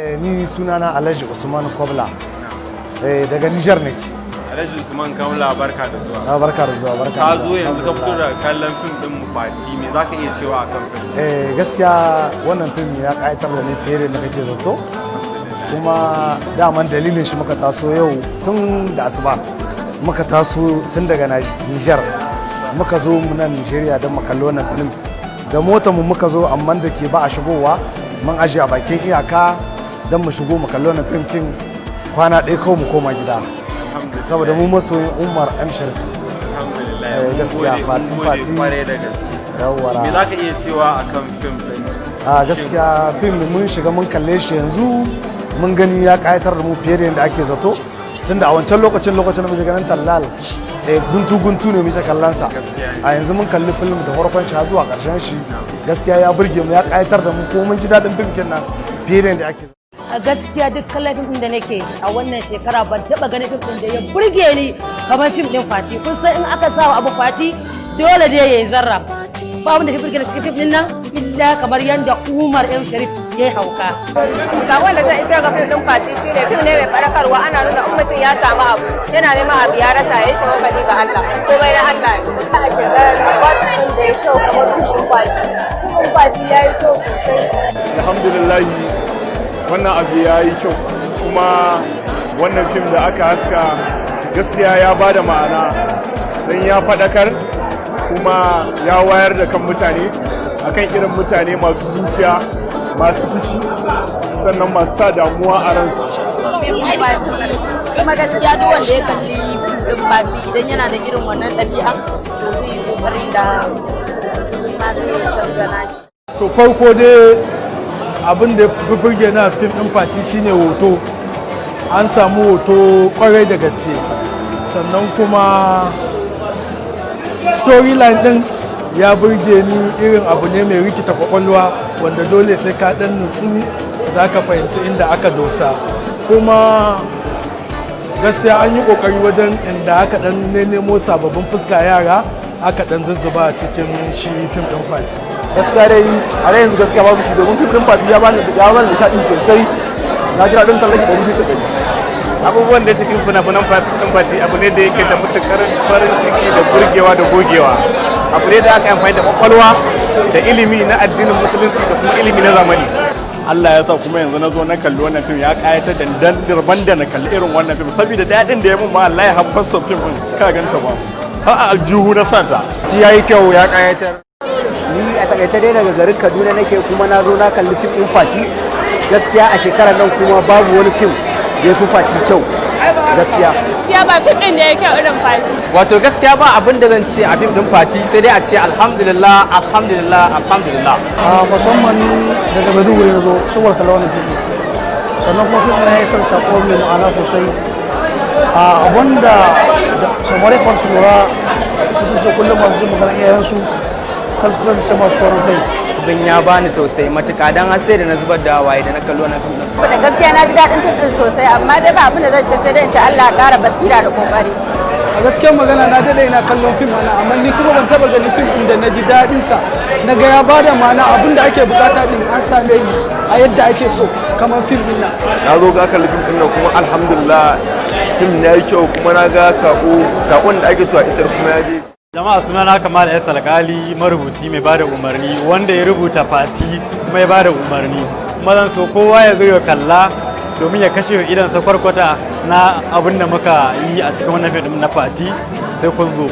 Ni sunana Alhaji Usman Kobla daga Nijar ne. Alhaji Usman Kobla barka da zuwa. Barka da zuwa, barka. Ka zo yanzu ka fito da kallon fim din Fati, me zaka iya cewa akan fim? Gaskiya wannan fim ya ƙayatar da ni fiye da kake zato. Kuma daman dalilin shi muka taso yau tun da asuba. Muka taso tun daga Nijar. Muka zo nan Nijeriya don mu kalli wannan film. Da motar mu muka zo amma da ke ba a shigowa mun ajiye a bakin iyaka don mu shigo mu kalli wannan film kin kwana ɗaya kawai mu koma gida. Saboda mu masoyin Umar M Sharif. Gaskiya Fati yawara. Me zaka iya cewa akan film din? Gaskiya film mun shiga mun kalle shi yanzu mun gani ya kayatar da mu fiye da yadda ake zato. Tunda a wancan lokacin da muke ganin tallal guntu ne muke kallon sa. A yanzu mun kalli film da farkon shi zuwa karshen shi. Gaskiya ya burge mu ya kayatar da mu ko mun ji daɗin film kin nan fiye da yadda ake zato. A gaskiya duk kallon fim da nake a wannan shekara ban taba ganin fim din da ya burge ni kamar fim din Fati. Kun san in aka sa abu Fati dole dai yayi zarra. Ba wanda ya burge ni cikin fim din nan illa kamar yanda Umar M Sharif yayi hauka. Sakon da zan isa ga fim din Fati shine fim ne mai farakarwa, ana nuna in mutum ya samu abu yana neman abu ya rasa yayi tawakkali ga Allah ko bai na Allah. A shekarar nan ba fim da ya kyau kamar fim din Fati. Fim din Fati yayi kyau sosai. Alhamdulillah wannan abu ya yi kyau, kuma wannan fim da aka haska gaskiya ya ba da ma'ana don ya faɗakar kuma ya wayar da kan mutane akan irin mutane masu zuciya, masu fushi, sannan masu sa damuwa a ransu. Kuma gaskiya duk wanda ya kalli fim din Fati idan yana da irin wannan ɗabi'a to zai yi ƙoƙarin da shi ma zai canza nashi. To farko dai abin da ya burge na fim ɗin Fati shine hoto. An samu hoto kwarai da gaske, sannan kuma storyline ɗin ya burge ni. Irin abu ne mai rikita kwakwalwa wanda dole sai ka ɗan nutsu za ka fahimci inda aka dosa. Kuma gaskiya an yi ƙoƙari wajen inda aka ɗan nemo sababbin fuska yara aka ɗan zuzzuba a cikin shi fim ɗin Fati. Gaskiya dai a yanzu gaskiya babu shi domin fim din Fati ya bani nishaɗi sosai. Na ji daɗin kallon 100%. Abubuwan da cikin fina-finan Fati abu ne da yake da matuƙar farin ciki da burgewa da gogewa. Abu ne da aka amfani da kwakwalwa da ilimi na addinin musulunci da kuma ilimi na zamani. Allah ya sa kuma yanzu na zo na kalli wannan fim ya kayatar da dan dirban da na kalli irin wannan fim saboda daɗin da ya mun ma Allah ya habbasa fim din ka ganta ba. Har a aljihu na sata. Ji yayi kyau ya kayatar. Ni a takaice dai daga garin Kaduna nake kuma na zo na kalli fim din Fati. Gaskiya a shekarar nan kuma babu wani fim da ya fi Fati kyau gaskiya. Gaskiya ba fim din da ya kyau irin Fati. Wato gaskiya ba abin da zan ce a fim din Fati sai dai a ce alhamdulillah alhamdulillah alhamdulillah. Musamman daga Maiduguri na zo saboda kallon wannan fim. Sannan kuma fim na ya san sako mai ma'ana sosai. Abinda samari kwanci lura su ce kullum masu jin maganar iyayensu kan su kasance masu tsoron kai. Abin ya bani tausayi matuƙa don har sai da na zubar da hawaye da na kallo na fim. Da gaskiya na ji daɗin fim din sosai, amma dai ba abin da zan ce sai dai in ce Allah ya ƙara basira da kokari. A gaskiyar magana na daɗe ina kallon fim ana, amma ni kuma ban taɓa ganin fim ɗin da na ji daɗin sa. Na ga ya bada ma'ana abin da ake bukata din an same ni a yadda ake so kamar fim ɗin nan. Na zo ga kalli fim din nan kuma alhamdulillah fim ya yi kyau, kuma na ga sakon da ake so a isar kuma ya je. Jama'a sunana Kamal S. Alkali, marubuci mai bada umarni wanda ya rubuta Fati kuma ya bada umarni. Kuma zan so kowa ya zo ya kalla domin ya kashe idansa kwarkwata na abin da muka yi a cikin wannan fim na Fati, sai kun zo.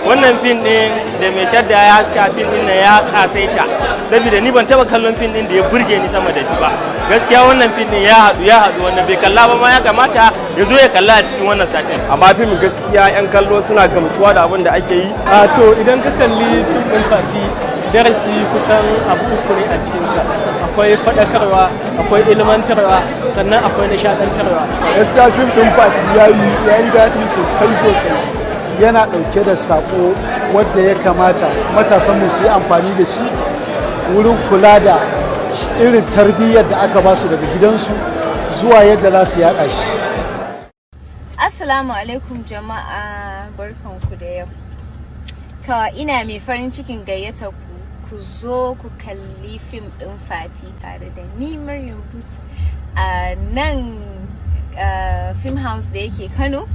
Wannan fim ɗin da mai shadda ya haska fim ɗin ya kasaita, saboda ni ban taɓa kallon fim ɗin da ya burge ni sama da shi ba. Gaskiya wannan fim ɗin ya haɗu wanda bai kalla ba ma ya kamata ya zo ya kalla a cikin wannan satin. Amma fim gaskiya 'yan kallo suna gamsuwa da abin da ake yi. To idan ka kalli fim ɗin Fati darasi kusan abu uku ne a cikinsa. Akwai faɗakarwa, akwai ilmantarwa, sannan akwai nishaɗantarwa. Gaskiya fim ɗin Fati ya yi daɗi sosai. Yana ɗauke da saƙo wadda ya kamata matasanmu su yi amfani da shi wurin kula da irin tarbiyyar da aka ba su daga gidansu zuwa yadda za su yaɗa shi. Assalamu alaikum jama'a, barkanku da yau. To ina mai farin cikin gayyata ku zo ku kalli fim ɗin Fati tare da ni Maryam But. nan film house da yake Kano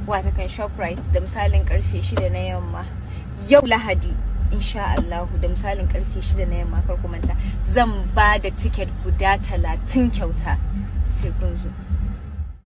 watakan Shoprite da misalin karfe 6 na yamma yau Lahadi insha Allah da misalin karfe 6 na yamma kar ku manta zan ba da ticket guda 30 kyauta sai kun zo.